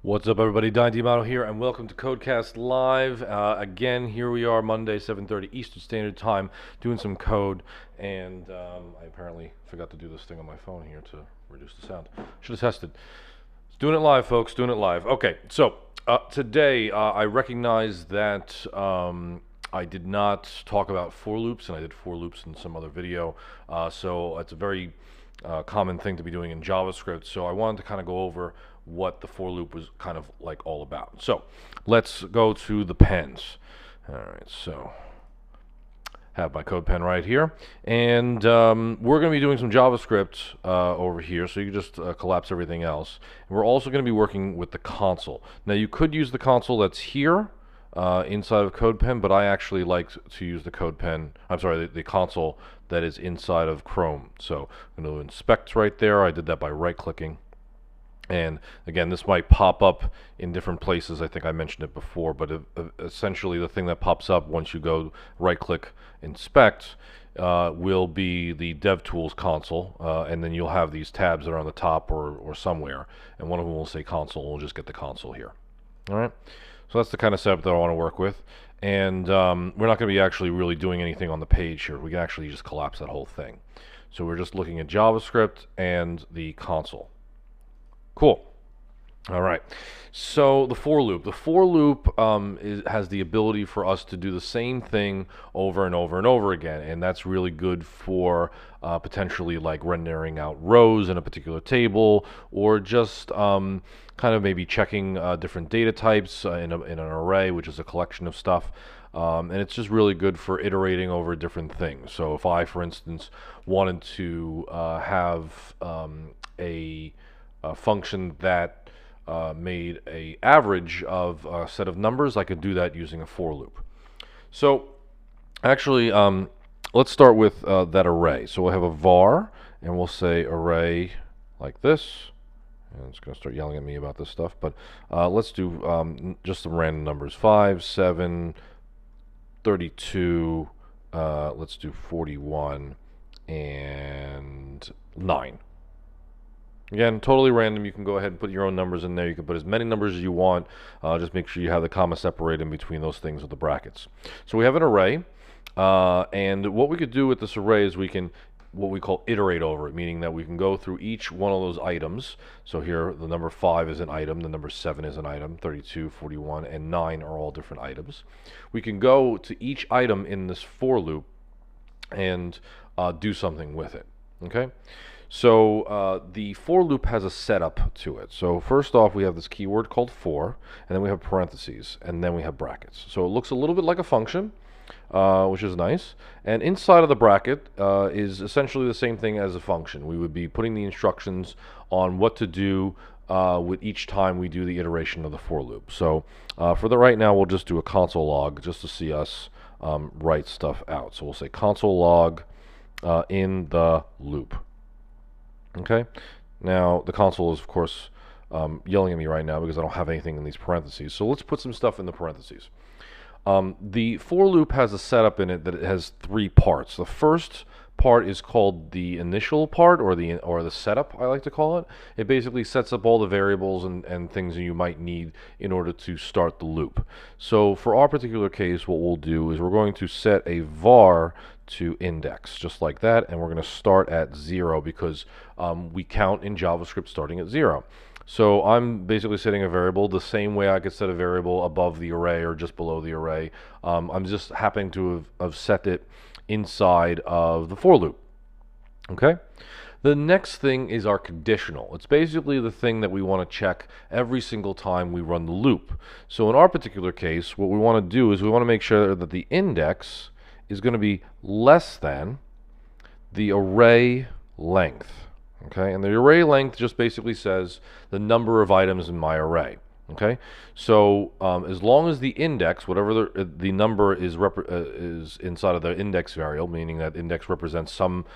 What's up, everybody? Don DiMato here, and welcome to Codecast Live. Again, here we are, Monday, 7:30 Eastern Standard Time, doing some code. And I apparently forgot to do this thing on my phone here to reduce the sound. Should have tested. Doing it live, folks. Doing it live. Okay, so today I recognize that I did not talk about for loops, and I did for loops in some other video. So it's a very common thing to be doing in JavaScript. So I wanted to kind of go over what the for loop was kind of like all about. So let's go to the pens. All right, so have my code pen right here, and we're going to be doing some JavaScript over here, so you can just collapse everything else. And we're also going to be working with the console. Now you could use the console that's here inside of CodePen, but I actually like to use the CodePen, I'm sorry, the console that is inside of Chrome. So I'm going to inspect right there. I did that by right-clicking. And again, this might pop up in different places. I think I mentioned it before, but essentially the thing that pops up once you go right-click inspect will be the DevTools console, and then you'll have these tabs that are on the top or somewhere, and one of them will say console, and we'll just get the console here. All right, so that's the kind of setup that I want to work with, and we're not going to be actually really doing anything on the page here. We can actually just collapse that whole thing. So we're just looking at JavaScript and the console. Cool. All right. So the for loop. The for loop has the ability for us to do the same thing over and over and over again, and that's really good for potentially like rendering out rows in a particular table, or just kind of maybe checking different data types in an array, which is a collection of stuff. And it's just really good for iterating over different things. So if I, for instance, wanted to have a function that made a average of a set of numbers, I could do that using a for loop. So actually, let's start with that array. So we'll have a var, and we'll say array like this. And it's going to start yelling at me about this stuff, but let's do just some random numbers. 5, 7, 32, let's do 41, and 9. Again, totally random. You can go ahead and put your own numbers in there. You can put as many numbers as you want. Just make sure you have the comma separated in between those things with the brackets. So we have an array, and what we could do with this array is we can what we call iterate over it, meaning that we can go through each one of those items. So here the number 5 is an item, the number 7 is an item, 32, 41, and 9 are all different items. We can go to each item in this for loop and do something with it. Okay? So the for loop has a setup to it. So first off, we have this keyword called for, and then we have parentheses, and then we have brackets. So it looks a little bit like a function, which is nice. And inside of the bracket is essentially the same thing as a function. We would be putting the instructions on what to do with each time we do the iteration of the for loop. So for the right now, we'll just do a console log just to see us write stuff out. So we'll say console log in the loop. Okay, now the console is of course yelling at me right now because I don't have anything in these parentheses. So let's put some stuff in the parentheses. The for loop has a setup in it that it has 3 parts. The first part is called the initial part, or the setup, I like to call it. It basically sets up all the variables and things that you might need in order to start the loop. So for our particular case, what we'll do is we're going to set a var to index, just like that, and we're going to start at 0 because we count in JavaScript starting at 0. So I'm basically setting a variable the same way I could set a variable above the array or just below the array. I'm just happening to have set it inside of the for loop. Okay? The next thing is our conditional. It's basically the thing that we want to check every single time we run the loop. So in our particular case, what we want to do is we want to make sure that the index is going to be less than the array length. Okay, and the array length just basically says the number of items in my array. Okay, so as long as the index, whatever the number is inside of the index variable, meaning that index represents some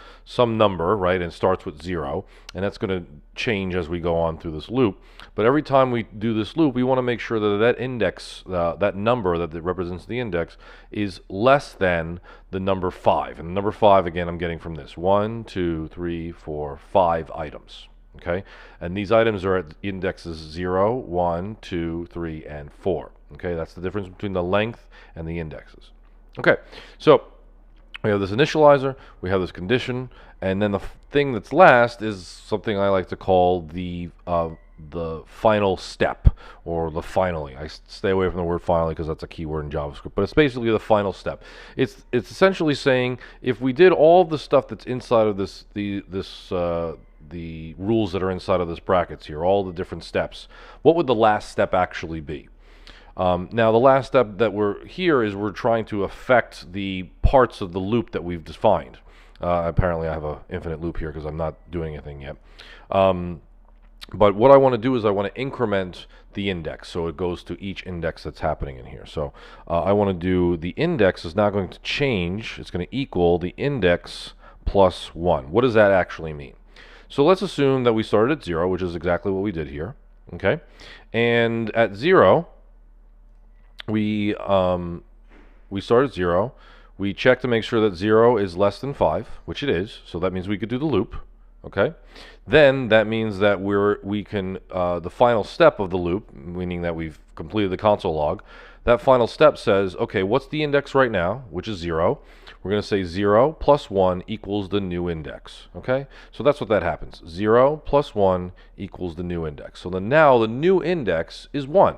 number, right, and starts with 0, and that's going to change as we go on through this loop. But every time we do this loop, we want to make sure that that index, that number that represents the index, is less than the number 5. And the number 5, again, I'm getting from this 1, 2, 3, 4, 5 items. Okay, and these items are at indexes 0, 1, 2, 3, and 4. Okay, that's the difference between the length and the indexes. Okay, so we have this initializer, we have this condition, and then the thing that's last is something I like to call the final step, or the finally. I stay away from the word finally because that's a keyword in JavaScript, but it's basically the final step. It's essentially saying if we did all the stuff that's inside of the rules that are inside of this brackets here, all the different steps, what would the last step actually be? Now the last step that we're here is we're trying to affect the parts of the loop that we've defined. Apparently I have an infinite loop here because I'm not doing anything yet. But what I want to do is I want to increment the index, so it goes to each index that's happening in here. So I want to do the index is now going to change. It's going to equal the index plus 1. What does that actually mean? So let's assume that we started at 0, which is exactly what we did here. Okay, and at 0, we start at 0. We check to make sure that 0 is less than 5, which it is. So that means we could do the loop. Okay, then that means that the final step of the loop, meaning that we've completed the console log, that final step says, okay, what's the index right now, which is 0. We're going to say 0 plus 1 equals the new index. Okay, so that's what that happens. 0 plus 1 equals the new index. So now the new index is 1.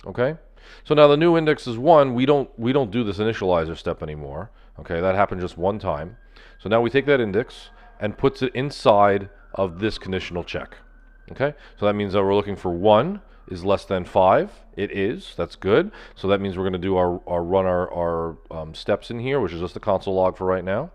Okay, so now the new index is 1. We don't do this initializer step anymore. Okay, that happened just one time. So now we take that index and puts it inside of this conditional check. Okay, so that means that we're looking for 1 is less than 5. It is. That's good. So that means we're going to do our steps in here, which is just the console log for right now.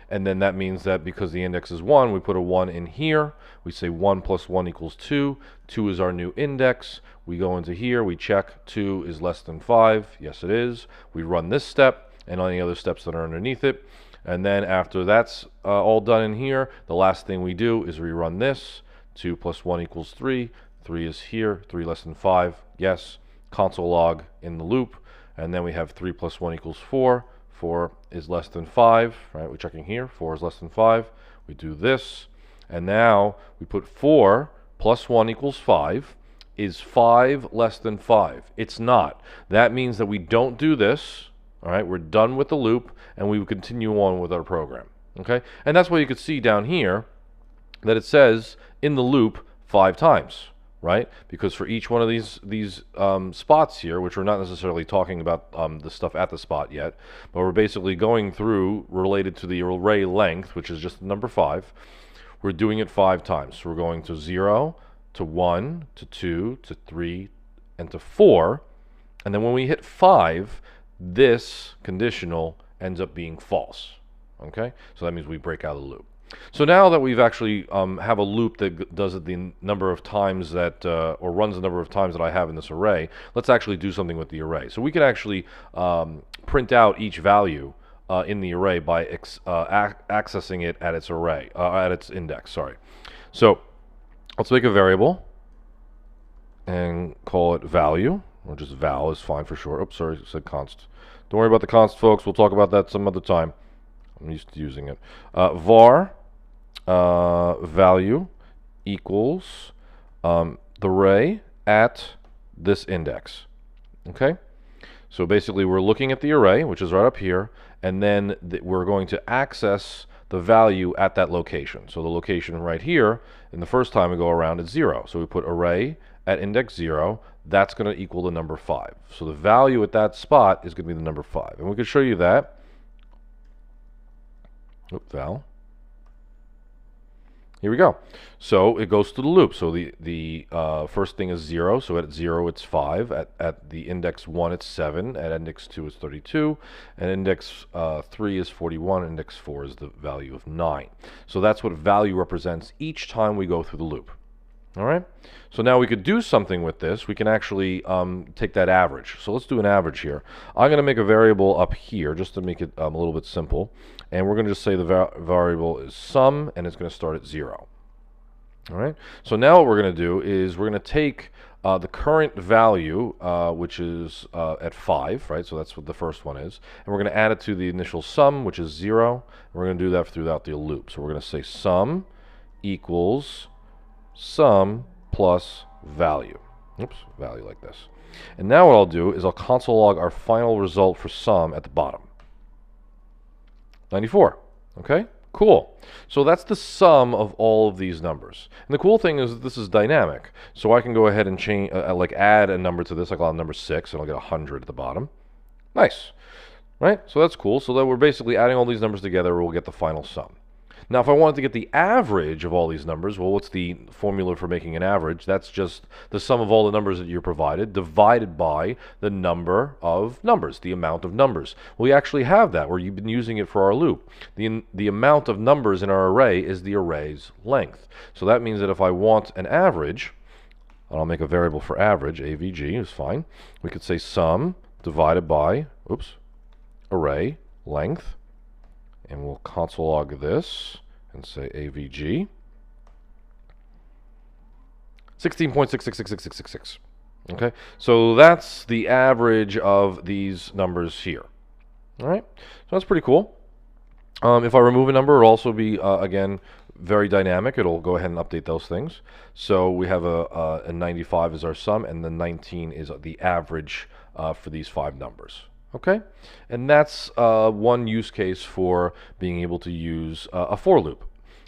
And then that means that because the index is 1, we put a 1 in here. We say 1 plus 1 equals 2. 2 is our new index. We go into here. We check 2 is less than 5. Yes, it is. We run this step and any other steps that are underneath it. And then after that's all done in here, the last thing we do is we run this. 2 plus 1 equals 3. 3 is here. 3 less than 5. Yes. Console log in the loop. And then we have 3 plus 1 equals 4. 4 is less than 5. Right? We're checking here. 4 is less than 5. We do this. And now we put 4 plus 1 equals 5. Is 5 less than 5? It's not. That means that we don't do this. All right, we're done with the loop, and we will continue on with our program. Okay, and that's why you could see down here that it says in the loop 5 times, right? Because for each one of these spots here, which we're not necessarily talking about the stuff at the spot yet, but we're basically going through related to the array length, which is just the number 5. We're doing it 5 times. So we're going to 0, to 1, to 2, to 3, and to 4, and then when we hit 5, this conditional ends up being false. Okay, so that means we break out of the loop. So now that we've actually have a loop that does it the number of times that, or runs the number of times that I have in this array, let's actually do something with the array. So we can actually print out each value in the array by accessing it at its array, at its index. Sorry. So let's make a variable and call it value. Or just val is fine for short. Oops, sorry, it said const. Don't worry about the const, folks. We'll talk about that some other time. I'm used to using it. Var value equals the array at this index. Okay? So basically we're looking at the array, which is right up here, and then we're going to access the value at that location. So the location right here, in the first time we go around, is 0. So we put array at index 0. That's going to equal the number 5. So the value at that spot is going to be the number 5. And we can show you that. Val. Here we go. So it goes to the loop. So the first thing is 0. So at 0 it's 5. At the index 1 it's 7. At index 2 it's 32. And index 3 is 41. Index 4 is the value of 9. So that's what value represents each time we go through the loop. All right. So now we could do something with this. We can actually take that average. So let's do an average here. I'm going to make a variable up here just to make it a little bit simple. And we're going to just say the variable is sum, and it's going to start at 0. All right. So now what we're going to do is we're going to take the current value, which is at 5, right? So that's what the first one is. And we're going to add it to the initial sum, which is 0. And we're going to do that throughout the loop. So we're going to say sum equals sum plus value. Oops, value like this. And now what I'll do is I'll console log our final result for sum at the bottom. 94. Okay, cool. So that's the sum of all of these numbers. And the cool thing is that this is dynamic. So I can go ahead and change, like add a number to this, like I'll have number 6, and I'll get 100 at the bottom. Nice. Right? So that's cool. So that we're basically adding all these numbers together, we'll get the final sum. Now, if I wanted to get the average of all these numbers, well, what's the formula for making an average? That's just the sum of all the numbers that you're provided divided by the number of numbers, the amount of numbers. We actually have that, where you've been using it for our loop. The amount of numbers in our array is the array's length. So that means that if I want an average, and I'll make a variable for average, avg is fine, we could say sum divided by, array length. And we'll console log this and say avg 16.666666. Okay, so that's the average of these numbers here. All right, so that's pretty cool. If I remove a number, it'll also be, again, very dynamic. It'll go ahead and update those things. So we have a 95 is our sum, and the 19 is the average for these 5 numbers. Okay, and that's one use case for being able to use a for loop.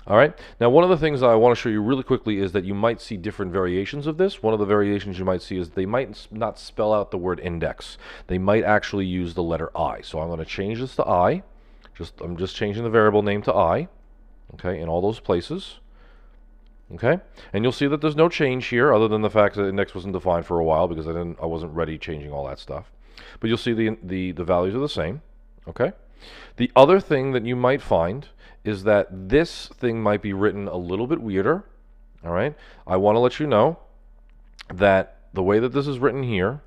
All right, now one of the things I want to show you really quickly is that you might see different variations of this. One of the variations you might see is they might not spell out the word index. They might actually use the letter I. So I'm going to change this to I. I'm just changing the variable name to I, okay, in all those places. Okay, and you'll see that there's no change here other than the fact that the index wasn't defined for a while because I wasn't ready changing all that stuff. But you'll see the values are the same. Okay. The other thing that you might find is that this thing might be written a little bit weirder. All right. I want to let you know that the way that this is written here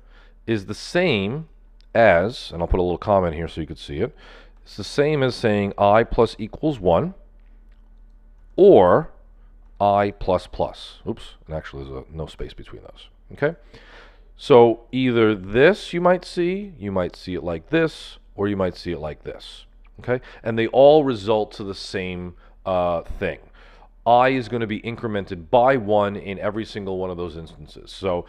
is the same as, and I'll put a little comment here so you could see it. It's the same as saying I plus equals 1 or I plus plus. Oops, and actually there's no space between those. Okay. So either this you might see it like this, or you might see it like this. Okay, and they all result to the same thing. I is going to be incremented by 1 in every single one of those instances. So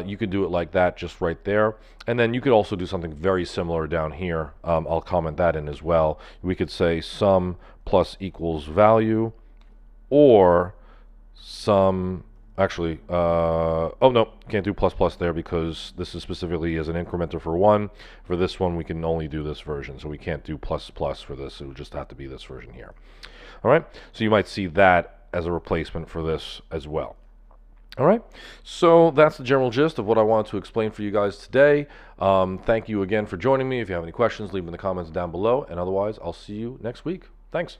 you could do it like that just right there. And then you could also do something very similar down here. I'll comment that in as well. We could say sum plus equals value, or sum. Actually, oh no, can't do plus plus there because this is specifically as an incrementer for 1. For this one, we can only do this version, so we can't do plus plus for this. It would just have to be this version here. All right, so you might see that as a replacement for this as well. All right, so that's the general gist of what I wanted to explain for you guys today. Thank you again for joining me. If you have any questions, leave them in the comments down below, and otherwise, I'll see you next week. Thanks.